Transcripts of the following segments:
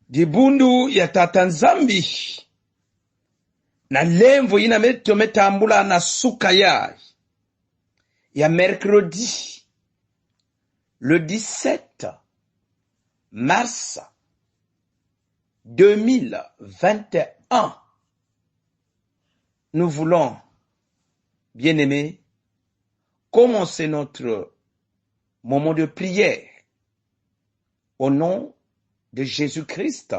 Dibundu ya tata nzambi na lemvo ina meto metambula na suka ya mercredi le 17 mars 2021. Nous voulons, bien-aimés, commencer notre moment de prière au nom de Jésus-Christ,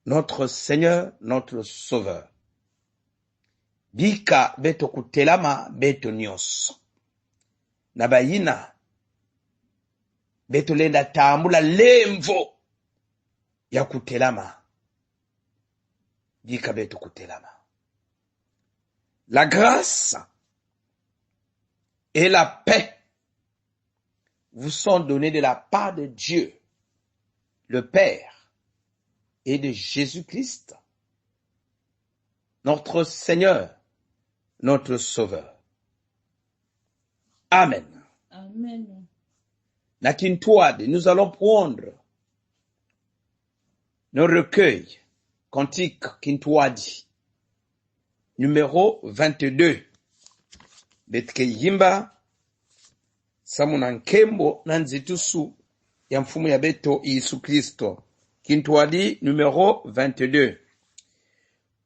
notre Seigneur, notre Sauveur. Bika beto kutelama beto nyonso. Nabayina beto lenda tambula lemvo ya kutelama. Bika beto kutelama. La grâce et la paix vous sont donnés de la part de Dieu, le Père, et de Jésus-Christ, notre Seigneur, notre Sauveur. Amen. Amen. Na Kintwade, nous allons prendre nos recueils, cantique Kintwade, numéro 22. Betke yimba, samuna nkembo na nzitusu ya mfumu ya beto Yesu Kristo. Kintwadi numéro 22.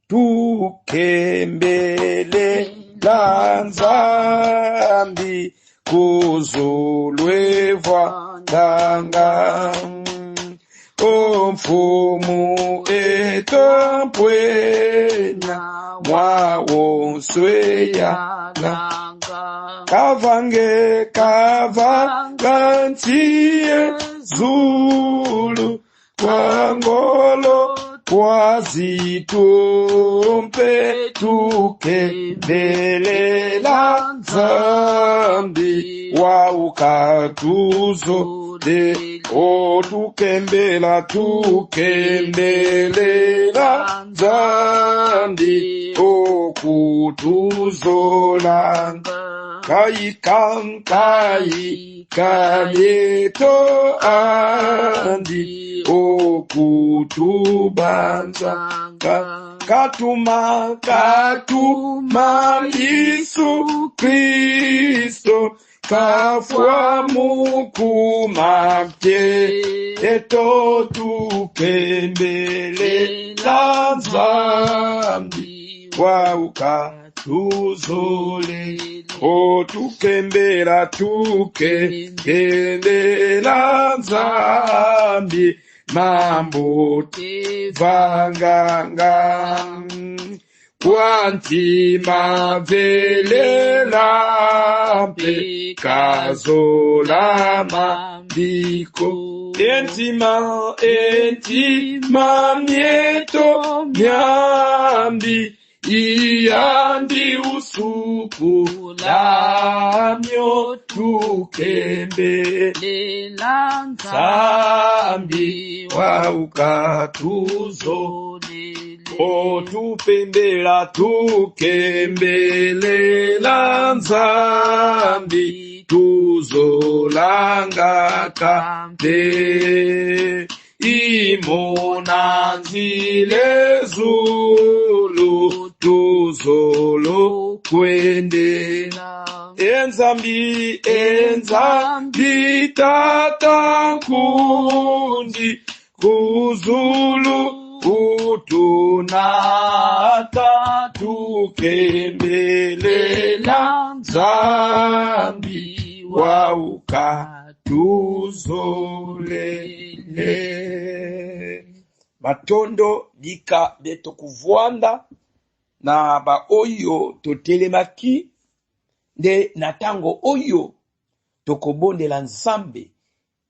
Tukembele la nzambi kuzulweva tanga o mfumu etompwena mwawonsweya na kavangantie zulu kwangolo kwazitumpe tukebelela nzambi waukatuzo de o tukembelela nzambi okutuzolanga kai kayeto andi okutubanza katuma Yesu Kristo kafwa mukumapye eto tukembelela nzambi waukatuzole o tukembela nzambi mambo vanganga kwantima velela mpe kazola mambiko entima mieto myambi iyandi usuku lamyo tukembelela nzambi waukatuzolele o tupembela tukembelela nzambi tuzolanga kambe imona nzile zulu tuzolo kwendela enzambi tata kundi kuzulu utunata tukembelela nzambi waukatuzolele. Matondo bika beto kuvwanda na ba oyo totelemaki nde natango oyo tokobondela nzambe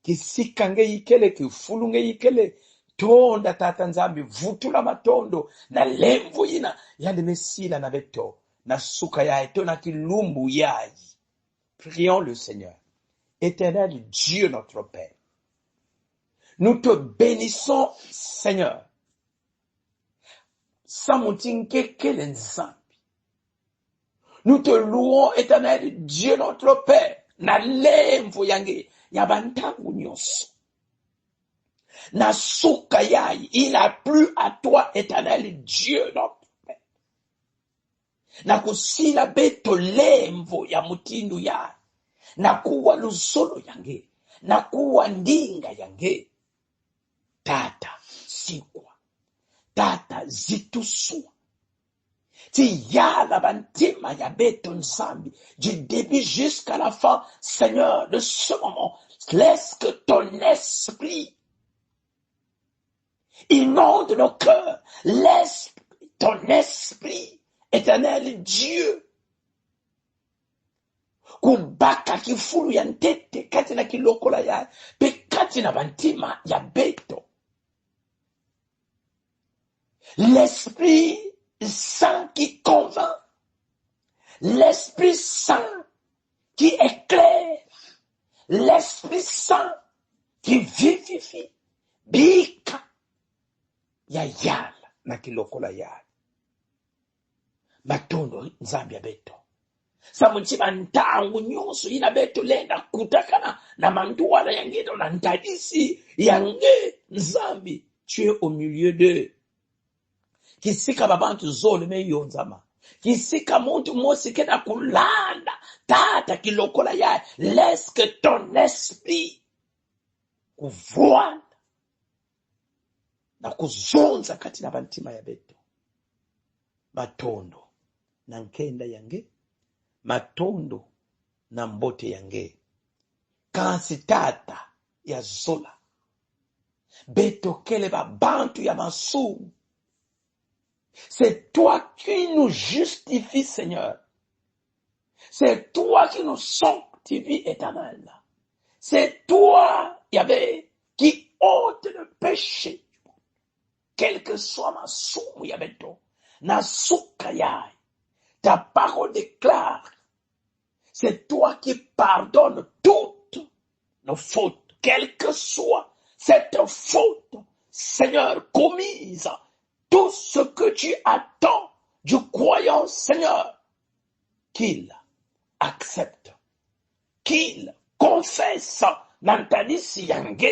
kisika nge yikele kifulu nge yikele tonda tata nzambe vutula matondo na lemvo yina yande mesila na beto na suka ya eto na kilumbu yayi. Prions le Seigneur. Éternel Dieu notre Père, nous te bénissons Seigneur. Samutinke nzambe. Nous te louons éternel Dieu notre Père. Na lemvo yange yabantangu nyonso. Nasuka yai, il a plu à toi, éternel Dieu, notre Père. Nakusila beto lemvo ya mutindu yai. Nakuwa luzolo yange. Nakuwa ndinga yange. Tata sikwa. Tata zitusua. Ti yala bantima ya beto nzambi. Du début jusqu'à la fin, Seigneur, de ce moment, laisse que ton esprit inonde nos cœurs. Laisse ton esprit, éternel Dieu, kubaka kifulu ya ntete kati na kilokola ya pe kati na bantima ya beto. L'Esprit Saint qui convainc, l'Esprit Saint qui éclaire, l'Esprit Saint qui vivifie, bika ya yala na kilokola ya matondo nzambi ya beto. Samutima ntangu nyonso ina beto lenda kutakana na manduala yangeto na ntadisi yange nzambi. Tu es au milieu d'eux. Kisika babantu zole me yonzama. Kisika muntu mosi kena kulanda. Tata kilokola ya. Laisse que ton esprit kuvuana na kuzonza kati na bantima ya beto. Matondo na nkenda yange. Matondo na mbote yange. Kansi tata ya zola. Beto kele babantu ya masumu. C'est toi qui nous justifie, Seigneur. C'est toi qui nous sanctifie, éternel. C'est toi, Yahvé, qui ôte le péché. Quel que soit ma soum, Yahvé, na soukayai. Ta parole déclare. C'est toi qui pardonnes toutes nos fautes. Quelle que soit cette faute, Seigneur, commise. Tout ce que tu attends du croyant, Seigneur, qu'il accepte, qu'il confesse, Nantanisi yange,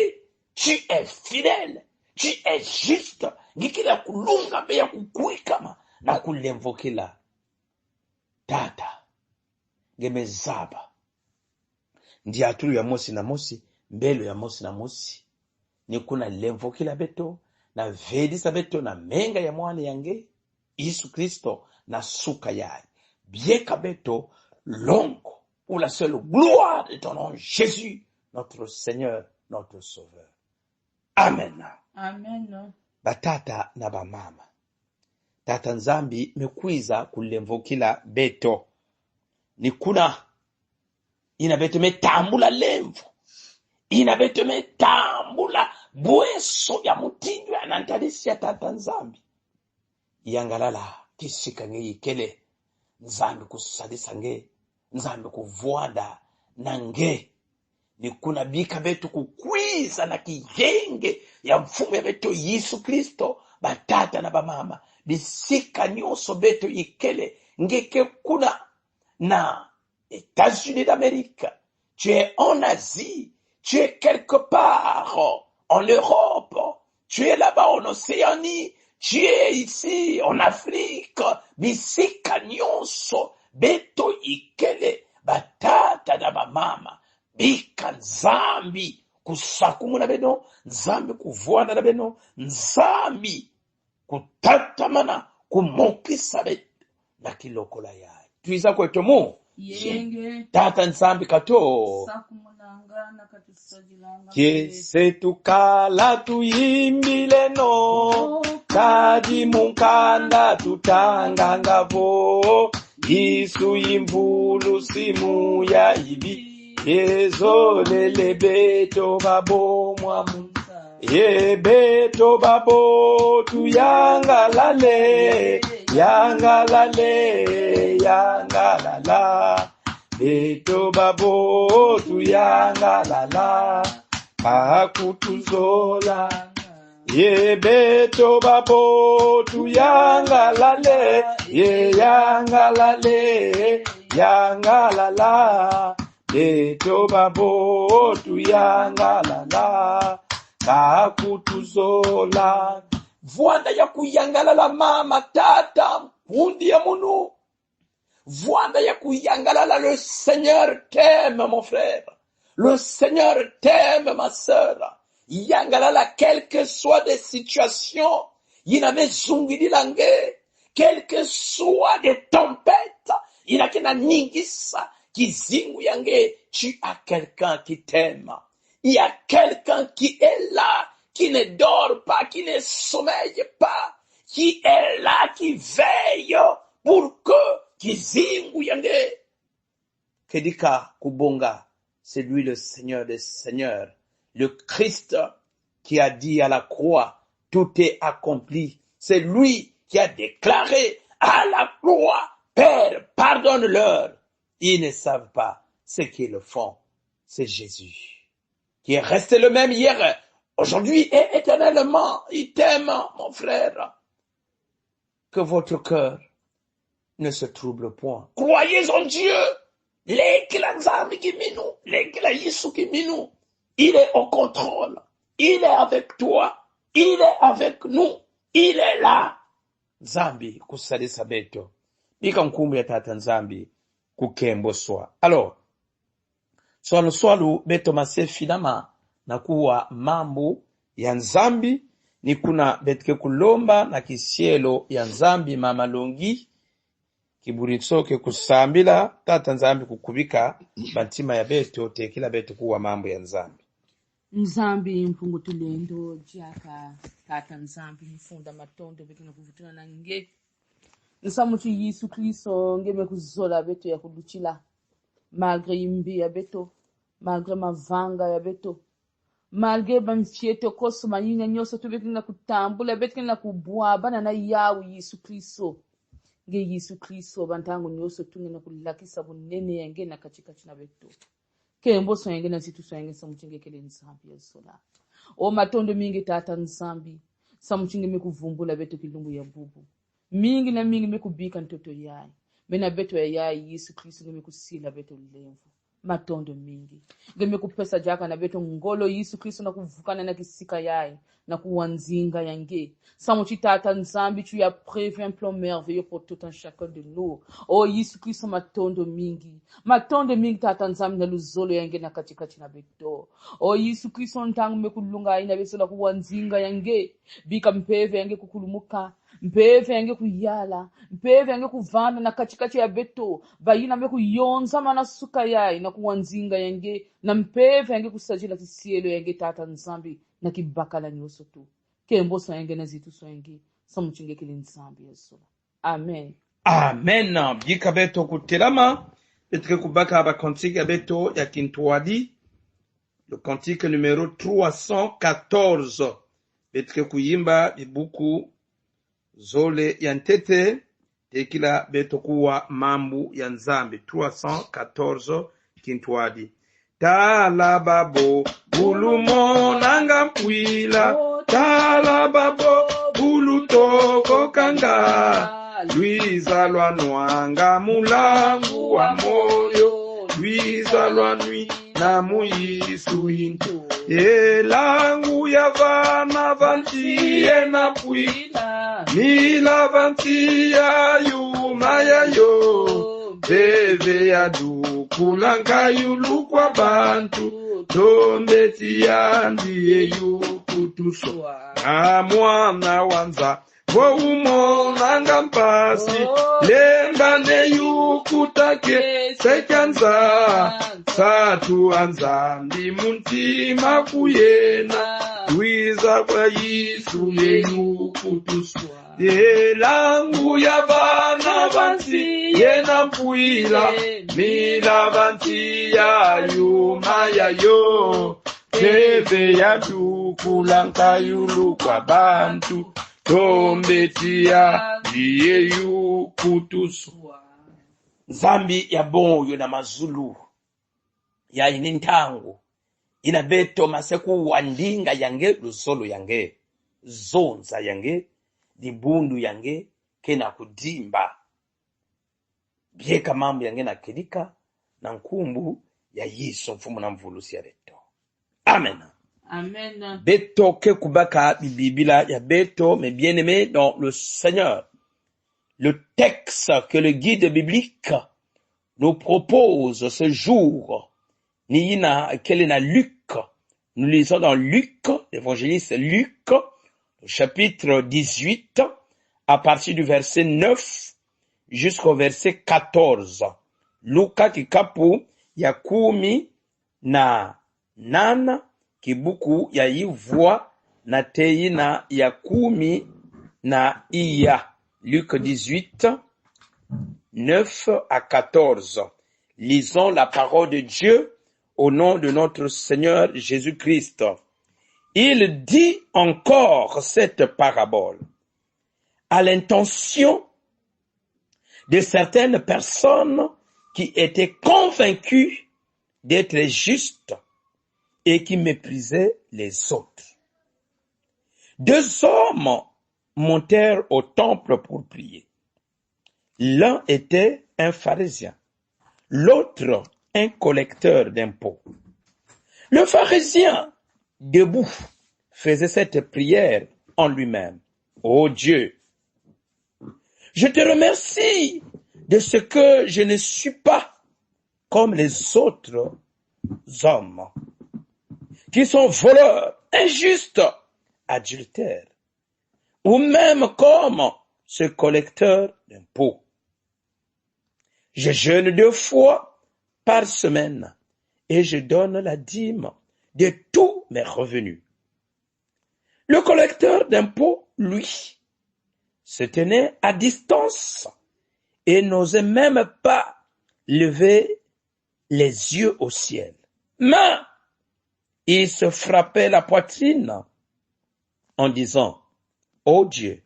tu es fidèle, tu es juste, ngikila kulunga beya kukwikama, na kulemvokila. Tata, gemezaba, ndi atulu ya mosi na mosi, mbelo ya mosi na mosi, nikuna lemvokila beto, na vedisa beto na menga ya mwana yange Yesu Kristo na suka yai bieka beto longo pour la seule gloire de ton nom Jésus notre Seigneur, notre Sauveur. Amen. Amen. Batata na bamama, tata nzambi mekwiza kulemvokila beto nikuna ina beto metambula lemvo, ina beto metambula bweso ya mutindu ya nantadisi ya tata nzambi. Yangalala kisika nge yikele nzambi kusadisa nge, nzambi kuvuada na nge. Nikuna bika betu kukwiza na kiyenge ya mfumu ya beto Yesu Kristo, batata na bamama. Bisika nyonso beto yikele ngeke kuna na États-Unis d'Amérique. Tu es en Asie, tu es quelque part en Europe, tu es là-bas en Océanie, tu es ici en Afrique, bisika nyonso, beto ikele, batata na bamama, bika nzambi, kusakumu na beno, nzambi kuvuana na beno, nzambi, kutatamana, kumokisa beto, na kilokola ya. Tuiza kwetu mu, Yenge. Tata nzambi kato. Sakumunangana katusajilanga. Kese tukala tuyimbile no. Kadi munkanda tutangangavo. Isu imvulu simu ya ibi. Ezo lele beto babo mwamu. Ye beto babo tu yangalale. Yangalale, yangalala. Beto babo tu yangalala. Pakutuzola. Ye beto babo tu yangalale. Ye yangalale, yangalala. Beto babo tu yangalala. kakutuzola vwanda ya kuyangalala mama tata hundi ya munu vwanda ya kuyangalala. Le Seigneur t'aime mon frère, le Seigneur t'aime ma sœur. Yangalala quelles que soient des situations yiname zungili lange, quelles que soient des tempêtes inakina ningisa kizingu yange. Tu as quelqu'un qui t'aime. Il y a quelqu'un qui est là, qui ne dort pas, qui ne sommeille pas, qui est là, qui veille pour que kizingu yange kedika kubonga. C'est lui le Seigneur des Seigneurs, le Christ qui a dit à la croix, tout est accompli. C'est lui qui a déclaré à la croix, Père, pardonne-leur. Ils ne savent pas ce qu'ils font. C'est Jésus qui est resté le même hier, aujourd'hui et éternellement. Il t'aime, mon frère. Que votre cœur ne se trouble point. Croyez en Dieu. Il est au contrôle. Il est avec toi. Il est avec nous. Il est là. Nzambi kusalisa beto. Bika nkumbu ya tata Nzambi kukembo swa. Alors, swalo beto mase finama na kuwa mambo ya Nzambi ni kuna betke kulomba na kisielo ya Nzambi mama longi kiburitsoke kusambila tata Nzambi kukubika bantima ya beto tekila beto kuwa mambo ya Nzambi. Nzambi mpungu tulendo jaka tata Nzambi mfunda matondo betu na kuvutuna na nge nsamuchi Yesu Kristo ngeme kuzola beto ya kuduchila malgré imbi ya beto, malgré mavanga ya beto, malgré bamfieto koso mayinga nyoso tubeki na kutambula beti na kubwa bana na yawu Yesu Kristo. Nge Yesu Kristo bantangu nyoso tunge na kulakisa bunene yange na katika china beto. Kembo so yange na situ so yange samuchinge kele Nzambi ya sola. O matondo mingi tata Nzambi samuchinge mekuvumbula beto kilungu ya bubu. Mingi na mingi mekubika ntoto yai. Mena beto ya yai Yesu Kristo ngemekusila beto lemvu. Matondo mingi. Ngemekupesa jaka na beto ngolo Yesu Kristo na kuvukana na kisika yai. Na kuwanzinga yange. Samuchi tata Nzambi tu as prévu un plan merveilleux pour tout un chacun de nous. Oh Yesu Kristo matondo mingi. Matondo mingi tata Nzambi na luzolo yange na katikati na beto. Oh Yesu Kristo ntangu mekulunga ina beso la kuwanzinga yange. Bika mpeve yange kukulumuka. Mpeve yange kuyala. Mpeve yange kuvana na katikati ya beto. Bayina me kuyonza mana suka yai na kuwanzinga yange. Na mpeve yange kusajila kisielo yange tata Nzambi. Na kibakala nyoso tu. Kembo so yange na zitu so yange. Samuchinge kili Nzambi yesola. Amen. Amen. Bika beto kutelama. Betre kubaka aba kantique beto ya kintuadi. Le cantique numéro 314. Betre kuyimba bibuku zole ya ntete. Tekila beto kuwa mambu ya Nzambi. 314 kintuadi. Talababo bulumo nanga mpwila, talababo bulutoko kanga, luiza lwa nwanga mulangu wa moyo, luiza lwa nwi na muyisu into, elangu ya vana vantiye na pwila, mila vantiya yuma ya yo, beve ya dukulanga yulukwa bantu, tombeti ya ndiye yukutuso, na mwana wanza, wo umonanga mpasi, lembane yukutake, sekanza, satu anza, ndi muntima kuyena, wiza kwa Yesu ye yukutuso. Elangu ya vana vanti yena mpwila, mila vanti ya yuma ya yo, teve ya dukulanka yulu kwa bantu, tombeti ya diye yukutuswa. Nzambi ya bonyo na mazulu ya inintangu ina beto maseku wandinga yange lusolo yange zonza yange dibundu yange kena kudimba bieka mambo yange na kedika na nkumbu ya Yesu mfumu na mvulusi ya leto. Amen. Amen. Beto ke kubaka bibila ya beto, mes bien-aimés dans le Seigneur. Le texte que le guide biblique nous propose ce jour, quel est na Luc. Nous lisons dans Luc, l'évangéliste Luc, au chapitre 18, à partir du verset 9 jusqu'au verset 14. Luka kikapu ya 18 kibuku ya yivua na teina ya 10 Luc 18, 9 à 14. Lisons la parole de Dieu au nom de notre Seigneur Jésus-Christ. Il dit encore cette parabole à l'intention de certaines personnes qui étaient convaincues d'être justes et qui méprisaient les autres. 2 hommes montèrent au temple pour prier. L'un était un pharisien, l'autre un collecteur d'impôts. Le pharisien, debout, faisait cette prière en lui-même. Ô Dieu, je te remercie de ce que je ne suis pas comme les autres hommes, qui sont voleurs, injustes, adultères, ou même comme ce collecteur d'impôts. Je jeûne 2 fois par semaine et je donne la dîme de tous mes revenus. Le collecteur d'impôts, lui, se tenait à distance et n'osait même pas lever les yeux au ciel. Mais il se frappait la poitrine en disant, « Ô Dieu,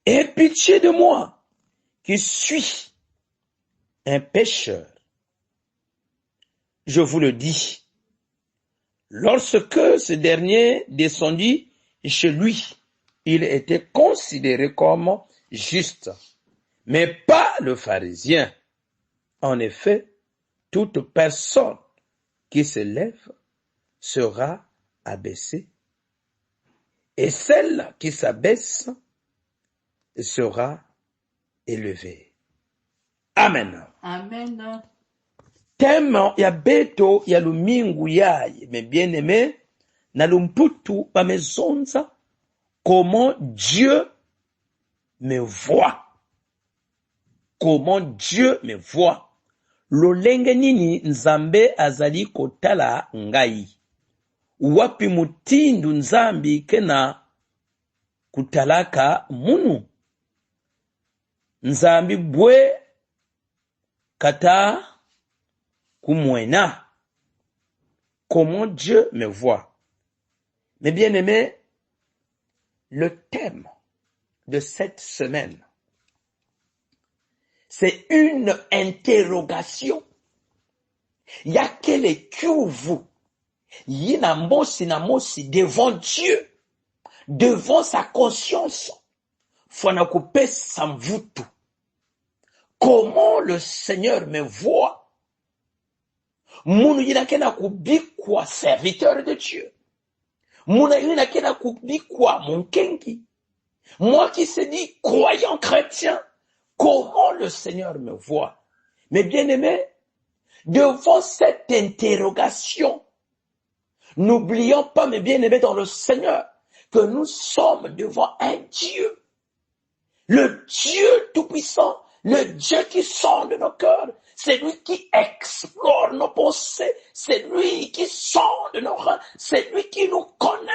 aie pitié de moi, qui suis un pécheur. » Je vous le dis, lorsque ce dernier descendit chez lui, il était considéré comme juste, mais pas le pharisien. En effet, toute personne qui se lève sera abaissée, et celle qui s'abaisse sera élevée. Amen. Amen. Thème ya beto ya lumingu yaye, mes bien-aimés, na lumputu pamezonza, comment Dieu me voit. Comment Dieu me voit. Lolenge nini nzambe azali kotala ngai. Wapi mutindu nzambi kena kutalaka munu. Nzambi bwe kata kumwena. Comment Dieu me voit. Mes bien-aimés, le thème de cette semaine, c'est une interrogation. Yakele kyuvu, yina mosi na mosi devant Dieu, devant sa conscience, fwana kupesa mvutu. Comment le Seigneur me voit? Munu yina kena kubikwa serviteur de Dieu. Muna yina kena kubikwa munkengi. Moi qui se dis croyant chrétien, comment le Seigneur me voit? Mes bien-aimés, devant cette interrogation, n'oublions pas, mes bien-aimés dans le Seigneur, que nous sommes devant un Dieu, le Dieu tout-puissant, le Dieu qui sonde nos cœurs, c'est lui qui explore nos pensées, c'est lui qui sonde nos reins, c'est lui qui nous connaît.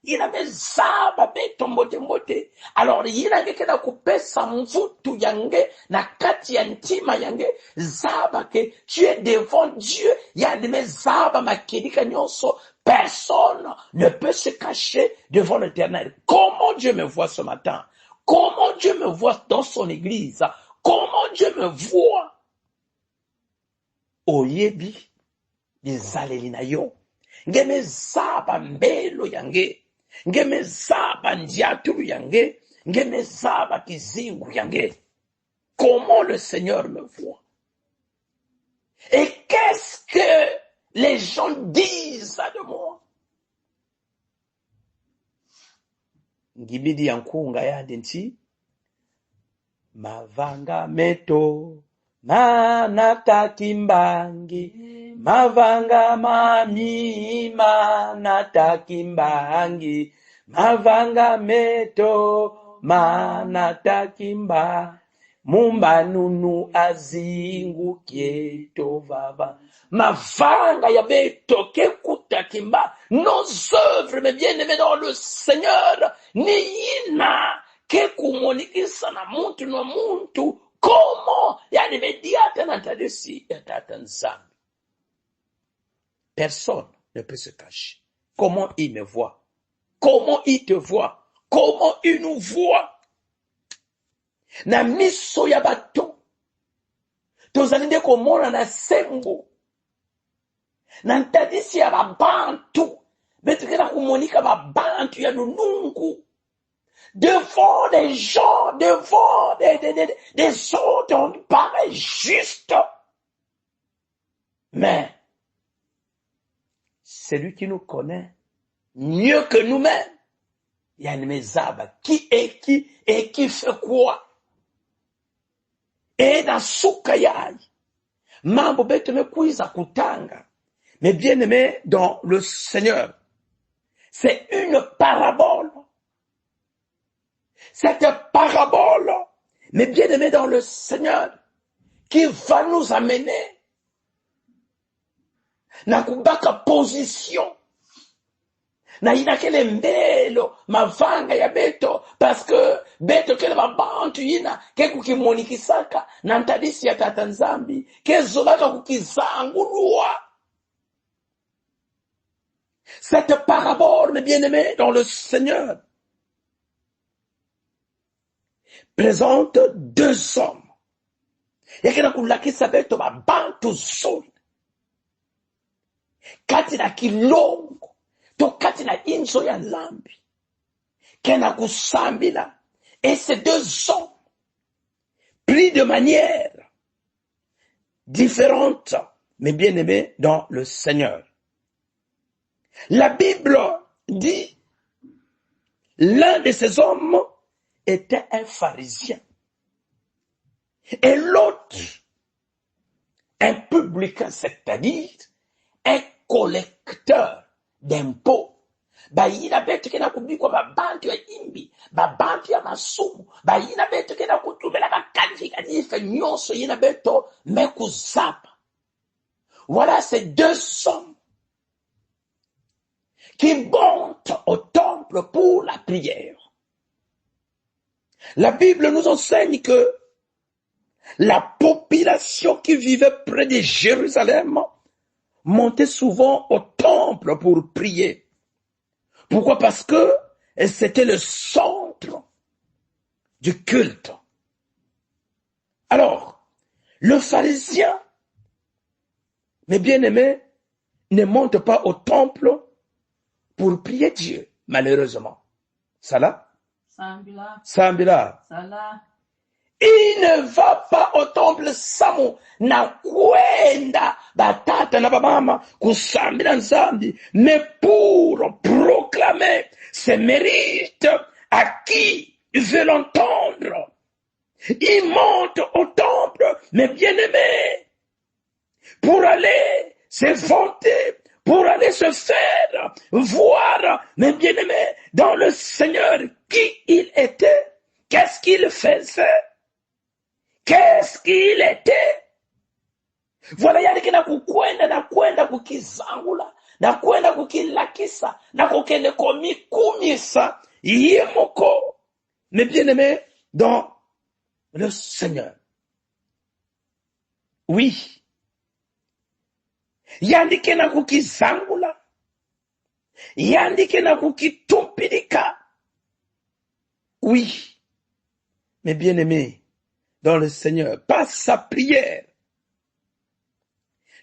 Il avait zaba beto mbote mbote. Alors il avait kena kupesa mvutu yange na kati ya ntima yange zaba que tu es devant Dieu. Il y a des zaba makedika nyonso. Personne ne peut se cacher devant l'Éternel. Comment Dieu me voit ce matin? Comment Dieu me voit dans son église? Comment Dieu me voit? Oyebi izaleli na yo. Ngeme zaba mbelo yange. Ngeme zaba ndiaturu yange. Ngeme zaba kizingu yange. Comment le Seigneur me voit? Et qu'est-ce que les gens disent de moi? ngibidi ya nkunga yandi nti mavanga meto manata kimbangi mavanga mami manata kimbangi mavanga meto manata kimba mumba nunu azingu kieto vava mavanga ya beto kekuta kimba nos œuvres mes bien-aimés dans le Seigneur ni ina kekumonikisa na muntu comment yani mediata na tadisi ya tata nzambi. Personne ne peut se cacher. Comment il me voit? Comment il te voit? Comment il nous voit? Na miso ya bato tozali nde komona na sembo na ntadisi ya babantu betukela kumonika babantu ya lulungu devant des gens, devant des autres, on paraît juste. Mais celui qui nous connaît mieux que nous-mêmes, il y a une mezaba qui est qui et qui fait quoi. Et dans Sukayai, mambo betu mekuiza kutanga, mais bien aimé dans le Seigneur, c'est une parabole. Cette parabole, mais bien aimé dans le Seigneur, qui va nous amener na kubaka position na inakele mbelo mavanga ya beto parce que beto kele babantu ina ke kukimonikisaka na ntadisi ya tata nzambi ke zolaka kukizangulua. Cette parabole, mes bien-aimés dans le Seigneur, présente deux hommes. Yakena kulakisa beto babantu zoni. Kati na kilongo, to kati na inzo ya lambi. Kena kusambila. Et ces deux hommes, pris de manière différente, mais bien-aimés dans le Seigneur. La Bible dit, l'un de ces hommes était un pharisien. Et l'autre, un publicain, c'est-à-dire un collecteur d'impôts. Bayina betu kena kubikwa babantu ya imbi, babantu ya masumu, bayina betu kena kutubela bakalifikatife nyonso yina beto mekuzapa. Voilà ces deux hommes qui montent au temple pour la prière. La Bible nous enseigne que la population qui vivait près de Jérusalem montait souvent au temple pour prier. Pourquoi? Parce que c'était le centre du culte. Alors, le pharisien, mes bien-aimés, ne monte pas au temple pour prier Dieu, malheureusement. Ça là? Sambila. Il ne va pas au temple samo na kwenda batata na bamama kusambila nzambi, mais pour proclamer ses mérites à qui il veut l'entendre. Il monte au temple, mes bien-aimés, pour aller se vanter, pour aller se faire voir, mes bien-aimés, dans le Seigneur, qui il était, qu'est-ce qu'il faisait, qu'est-ce qu'il était. Voilà yalike na kukwenda na kwenda kukizangula, na kwenda kukilakisa, na kukende komikumisa, yemoko, mes bien-aimés, dans le Seigneur. Oui. Yandike na kukizangula, yandike na kukitumpilika. Oui, mes bien-aimés, dans le Seigneur, par sa prière,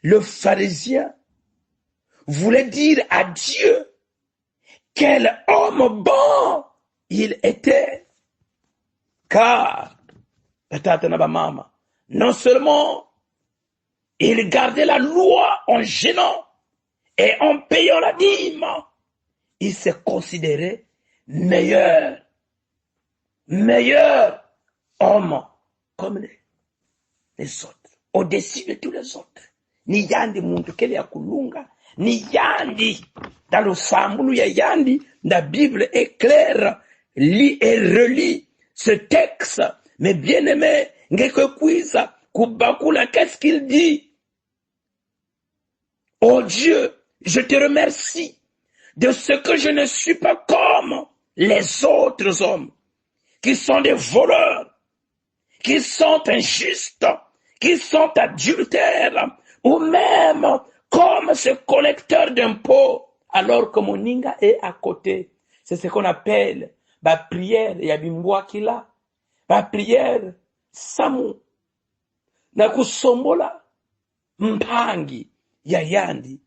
le pharisien voulait dire à Dieu quel homme bon il était. Car, non seulement il gardait la loi en gênant et en payant la dîme, il se considérait meilleur meilleur homme comme les autres, au-dessus de tous les autres. Ni yandi muntu kele ya kulunga, ni yandi. Dans le sambulu ya yandi, la Bible est claire. Lis et relis ce texte. Mais bien aimé, ngeke kwiza, kubakula, qu'est-ce qu'il dit? Oh Dieu, je te remercie de ce que je ne suis pas comme les autres hommes, qui sont des voleurs, qui sont injustes, qui sont adultères, ou même comme ce collecteur d'impôts, alors que mon ninga est à côté. C'est ce qu'on appelle la prière ya bimbwakila, la prière samu, na kusombola mpangi ya yandi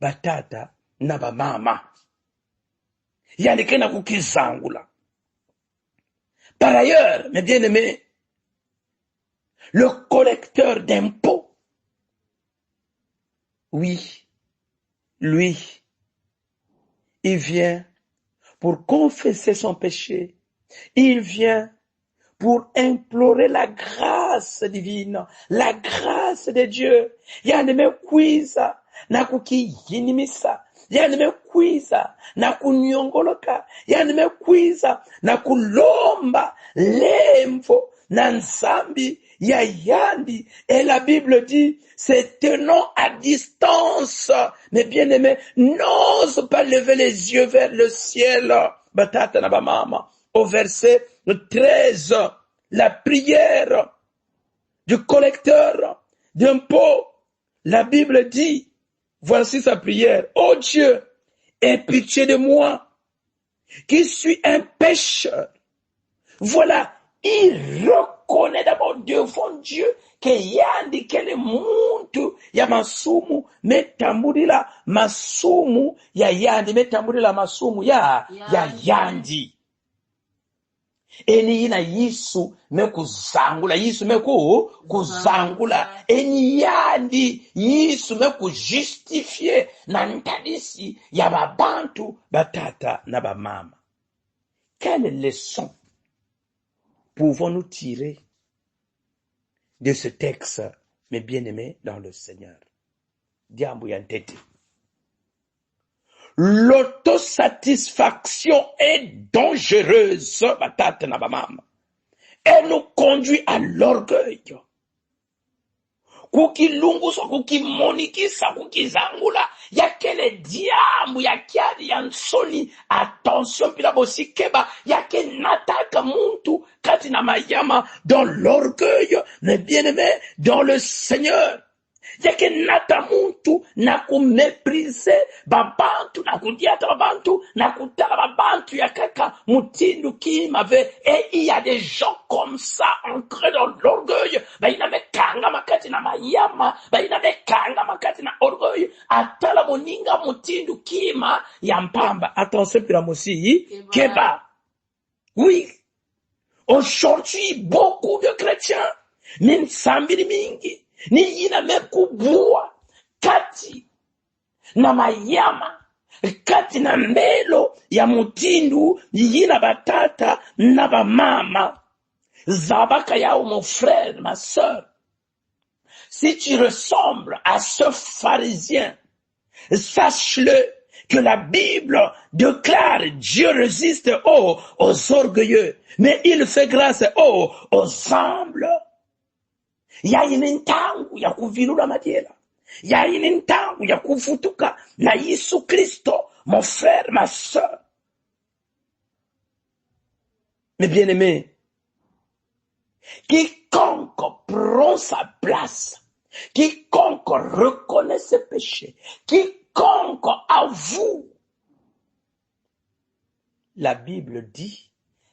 batata na bamama. Yani kena kukizangula. Par ailleurs, mes bien-aimés, le collecteur d'impôts, oui, lui, il vient pour confesser son péché. Il vient pour implorer la grâce divine, la grâce de Dieu. Yanemekwiza na kukiyinimisa, yanemekwiza na kunyongoloka, yanemekwiza na kulomba lemvo na nzambi ya yandi. Et la Bible dit, c'est tenant à distance. Mais bien aimé, n'ose pas lever les yeux vers le ciel. Batata na bamama. Au verset 13, la prière du collecteur d'impôts. La Bible dit, voici sa prière. Oh Dieu, aie pitié de moi, qui suis un pécheur. Voilà, il reconnaît d'abord devant Dieu que yandi kele muntu ya masumu metambulila masumu ya yandi metambulila masumu ya yandi. Eni ina Yesu mekuzangula, Yesu kuzangula, eni yandi Yesu mekujustifie na ntadisi ya babantu batata na bamama. Quelle leçon pouvons-nous tirer de ce texte, mes bien-aimés dans le Seigneur? Diambu yantete. L'autosatisfaction est dangereuse, batata na bamama. Elle nous conduit à l'orgueil. Kukilungusa, kukimonikisa, kukizangula, yakele diambu, yakiadi yansoli, attention, pila bosi keba, yake nataka muntu, katina mayama, dans l'orgueil, mais bien aimé, dans le Seigneur. Yake nata muntu, na kumeprize, babantu, na kudiata babantu, na kutala babantu, yakaka, mutindu ki m'avait, et il y a des gens comme ça, ancrés dans l'orgueil, il n'a me kanga makati na mayama, il n'a me kanga makati na orgueil, atala moninga mutindu kima, yampamba, attention pila mosi, keba. Oui. Aujourd'hui, beaucoup de chrétiens, même sambiri mingi, ni yina mekubua, kati, na mayama, kati na mbelo, ya mutindu, yina batata, na bamama, zabaka yao mon frère, ma sœur. Si tu ressembles à ce pharisien, sache-le, que la Bible déclare Dieu résiste aux orgueilleux, mais il fait grâce aux humbles. Yaine ntangu ya kuvilula madiela. Yaine ntangu ya kufutuka na Yesu Kristo, mon frère, ma sœur. Mais bien aimé, quiconque prend sa place, quiconque reconnaît ses péchés, quiconque avoue, la Bible dit,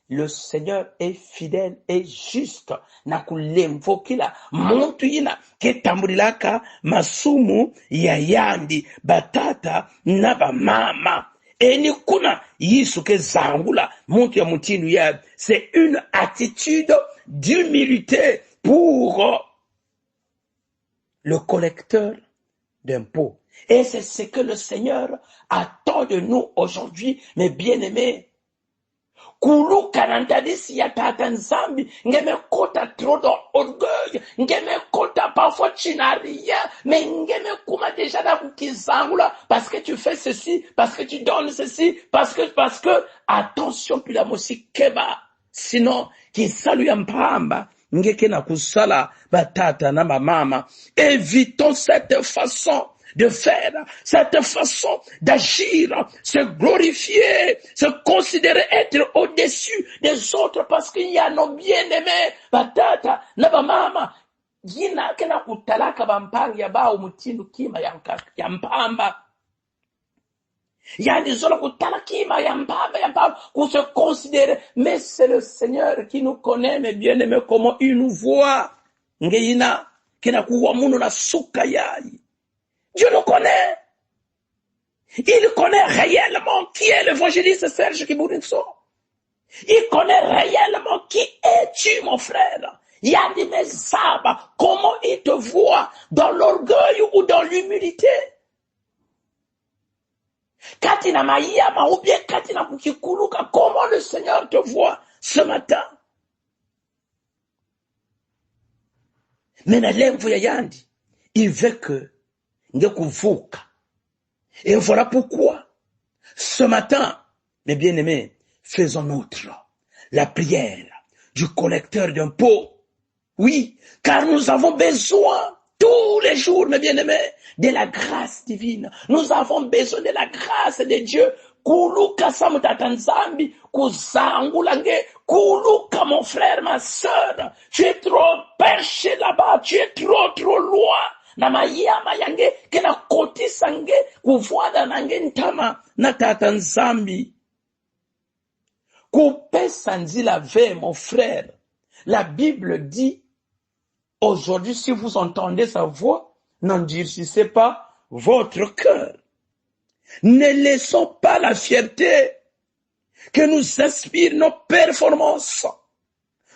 le Seigneur est fidèle et juste. Na kulemvokila muntu yina ketambulilaka masumu ya yandi batata na bamama. Eni kuna Yesu ke zangula muntu ya mutindu ya. C'est une attitude d'humilité pour le collecteur d'impôts. Et c'est ce que le Seigneur attend de nous aujourd'hui, mes bien-aimés. kuluka na ndadisi ya tata nzambi ngemekota trop d'orgueil ngemekota parfois tu n'as rien mais ngemekuma déjà na kukizangula parce que tu fais ceci parce que tu donnes ceci parce que attention pila mosi keba sinon kisalu ya mpamba ngeke na kusala batata na mama. Évitons cette façon de faire, cette façon d'agir, se glorifier, se considérer être au-dessus des autres parce qu'il y a nos bien-aimés, batata, na mama, jina kena kutalaka bampanga ya bao mutindo kima ya mpamba. Yani zola kutala kima ya mpamba, qu'on se considère, mais c'est le Seigneur qui nous connaît, mes bien-aimés, comment il nous voit. Ngeina, kena kuwa munu na suka yai. Dieu nous connaît. Il connaît réellement qui est l'évangéliste Serge Kibourinso. Il connaît réellement qui es-tu, mon frère. Yandi Mezaba, comment il te voit dans l'orgueil ou dans l'humilité. Katina Mayama ou bien Katina Kukikuluka, comment le Seigneur te voit ce matin. Mais na lemvu ya Yandi, il veut que et voilà pourquoi, ce matin, mes bien-aimés, faisons notre la prière du collecteur d'impôts. Oui, car nous avons besoin tous les jours, mes bien-aimés, de la grâce divine. Nous avons besoin de la grâce de Dieu. Kuluka samutatanzambi, kuzangulange, kuluka mon frère, ma sœur. Tu es trop perché là-bas, tu es trop loin. Na mayama yange kena koti sange kuvwada nange ntama na tata nzambi kupesa nzila ve mon frère. La Bible dit aujourd'hui, si vous entendez sa voix, n'endurcissez pas votre cœur. Ne laissons pas la fierté que nous inspirent nos performances,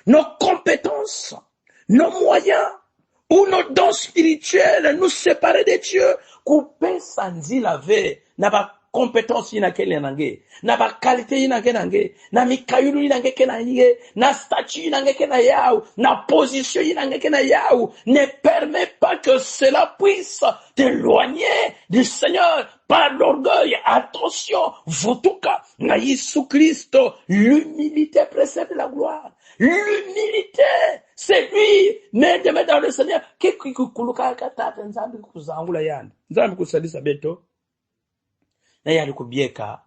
nos compétences, nos moyens ou nos dons spirituels nous séparer de Dieu. Couper sans la ve, n'a pas compétence inakele nange, n'a pas qualité inake nange, n'a mikayulu inake kenange, n'a statut inake kenayau, n'a position inake kenayau, ne permet pas que cela puisse t'éloigner du Seigneur par l'orgueil. Attention, votuka, na Yesu Christo, l'humilité précède la gloire. L'humilité, c'est lui, mais de mettre dans le Seigneur. Kuluka katata nzambi kuzangula yani. Nzambi kusalisa beto. Na yali kubieka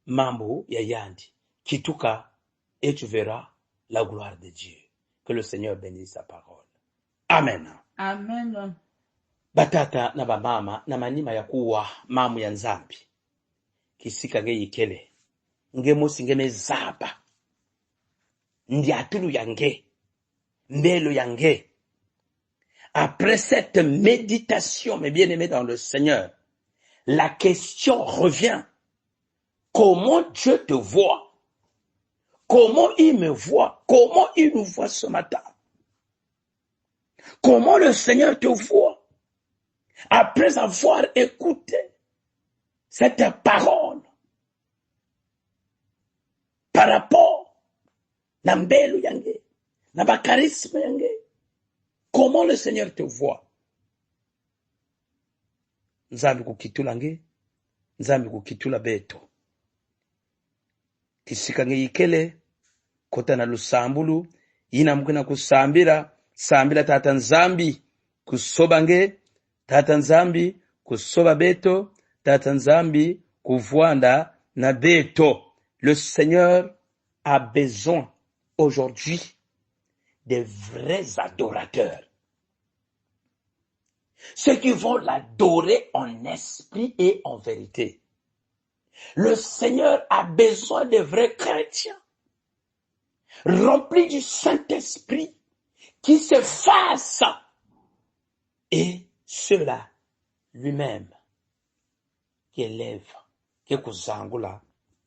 mambo ya yandi. Kituka, et tu verras la gloire de Dieu. Que le Seigneur bénisse sa parole. Amen. Amen. Batata na bamama na manima ya kuwa mamu ya nzambi. Kisika nge yikele. Nge musi nge mezaba. Ndiatulu yange. Mbelo yange. Après cette méditation, mes bien-aimés dans le Seigneur, la question revient. Comment Dieu te voit? Comment il me voit? Comment il nous voit ce matin? Comment le Seigneur te voit? Après avoir écouté cette parole par rapport à mbelu yange, na bakarisme yange, comment le Seigneur te voit? Nzambi kukitula nge, nzambi kukitula beto. Kisika nge yikele, kota na lusambulu, yina mkuna kusambira, sambila tata nzambi, kusoba nge, tata nzambi, kusoba beto, tata nzambi, kuvwanda na beto. Le Seigneur a besoin aujourd'hui des vrais adorateurs. Ceux qui vont l'adorer en esprit et en vérité. Le Seigneur a besoin de vrais chrétiens, remplis du Saint-Esprit, qui se fassent. Et ceux-là, lui-même, qui élève, qui kuzangula,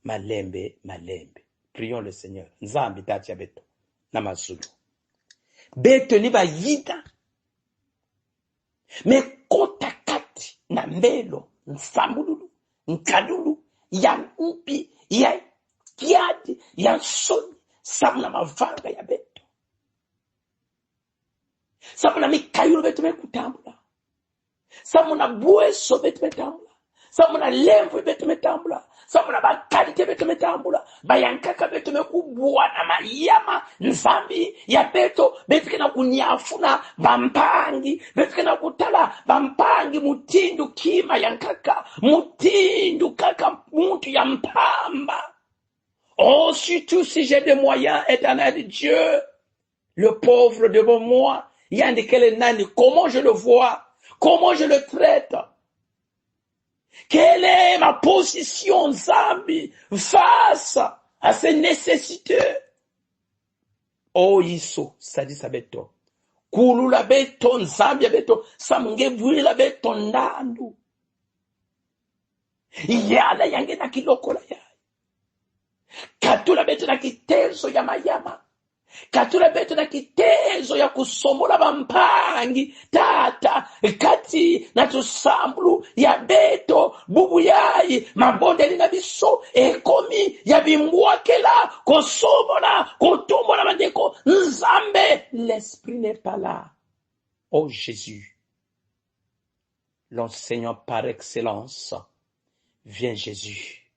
malembe. Prions le Seigneur. Nzambi tatia beto, namazulu. Beto ni ba yida. Mais kotakati na mbelo, nsambululu, nkadulu, ya upi, ya kiadi ya nsoni samuna mavanga ya beto samuna mikayulo betu mekutambula samuna bweso betu metambula samuna lemvu betu metambula samuna bakalite betu metambula bayankaka betu mekubwa na mayama nzambi ya beto betu kena kunyafuna bampangi betu kena kutala bampangi mutindu kima yankaka mutindu kaka muntu ya mpamba. Oh, surtout si j'ai des moyens, éternel Dieu, le pauvre devant moi, yandikele nani, comment je le vois, comment je le traite, quelle est ma position, Zambi, face à ces nécessités. Oh, Iso, ça dit ça beto. Kulu la beto, Nzambi ya beto, samungevui la beto ndandu. Yala yange na kiloko la ya. Katula beto na kitezo ya mayama. Katula beto na kitezo ya kusomola bampangi. Tata, kati na tusambulu ya beto, bubu yai, mabonde na biso, ekomi ya bimwakela, kosomola, kotumbola mandeko, nzambe. L'esprit n'est pas là. Oh Jésus, l'enseignant par excellence, viens Jésus,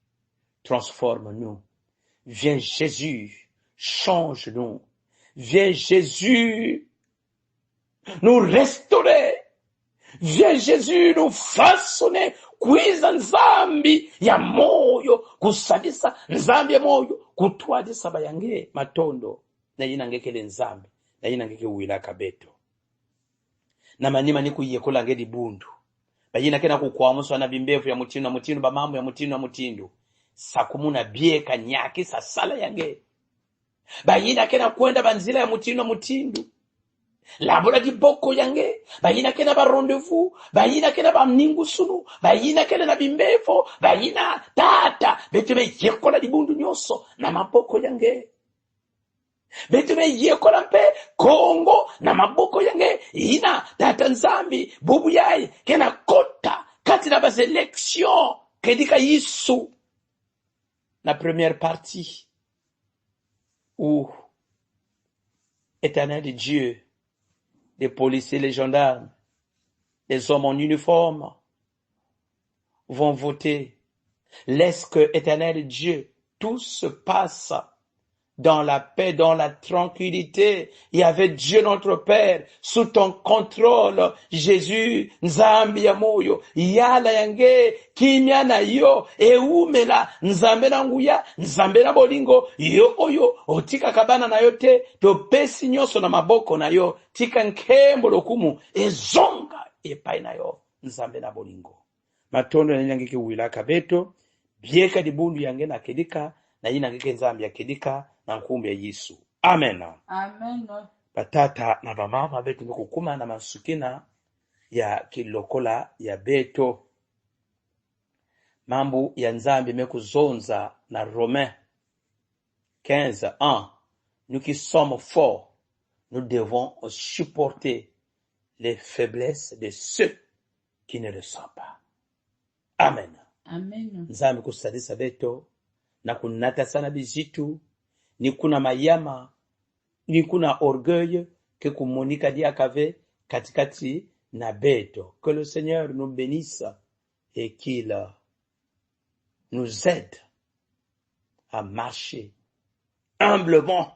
transforme-nous. Viens Jésus, change-nous. Viens Jésus, nous restaurer. Viens Jésus, nous façonner. Kwiza nzambi ya moyo, kusabisa nzambi ya moyo, kutwadisa bayange matondo. Na yina ngekele nzambi, na yina ngeke uilaka beto. Na manima ni kuyekola ngedi bundu. Bayina kena kukwamuswa na bimbevu ya mutinu na mutinu, bamambo ya mutinu na mutinu. Sakumuna bieka nyaki sasala yange. Bayina kena kwenda banzila ya mutinu na mutindu. Labola di boko yange. Bayina kena ba rendezvous. Bayina kena ba mningusunu. Bayina kena na bimbevo. Bayina tata. Betume yekola di bundu nyoso na maboko yange. Betume yekola mpe Kongo na maboko yange. Ina tata nzambi bubu yai kena kota kati na bas élection kedika yisu. La première partie où éternel Dieu, les policiers, les gendarmes, les hommes en uniforme vont voter. Laisse que éternel Dieu, tout se passe dans la paix, dans la tranquillité, et avec Dieu notre Père, sous ton contrôle, Jésus, Nzambi ya moyo, yala yange, kimya na yo, eumela, Nzambe na nguya, Nzambe na bolingo, yo oyo, otika kabana na yote, topesi nyoso na maboko na yo, tika nkembo lokumu, ezonga, epai na yo, Nzambe na bolingo. Matondo na yange ki uilaka beto, bieka di bundu yange na kedika, na yina ngeke Nzambi ya kedika, na nkumbi ya Yesu. Amen. Amen. Batata na bamama betu ngokukuma na masukina ya kilokola ya beto. Mambu ya Nzambi mekuzonza na Romains 15:1. Nous qui sommes forts, nous devons supporter les faiblesses de ceux qui ne le sont pas. Amen. Amen. Nzambi kusadisa beto na kunata sana bizitu. Ni kuna mayama, ni kuna orgueil que kumonika diakave katikati na beto. Que le Seigneur nous bénisse et qu'il nous aide à marcher humblement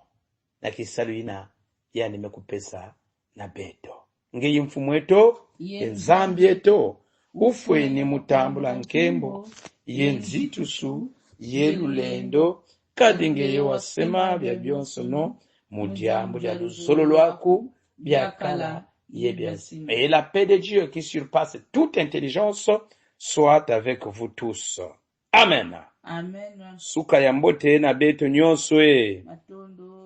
na kisaluina yani mekupesa na beto. Ngeyi mfumu wetu, Nzambi yetu, ufwe ni mutambula nkembo, yenzitusu, yelulendo, kadingeye wasema bya byonso no mudiambo lya luzolo lwaku byakala ye byasima. Et la paix de Dieu qui surpasse toute intelligence soit avec vous tous. Amen. Amen. Suka ya mbote na beto nyonso Matondo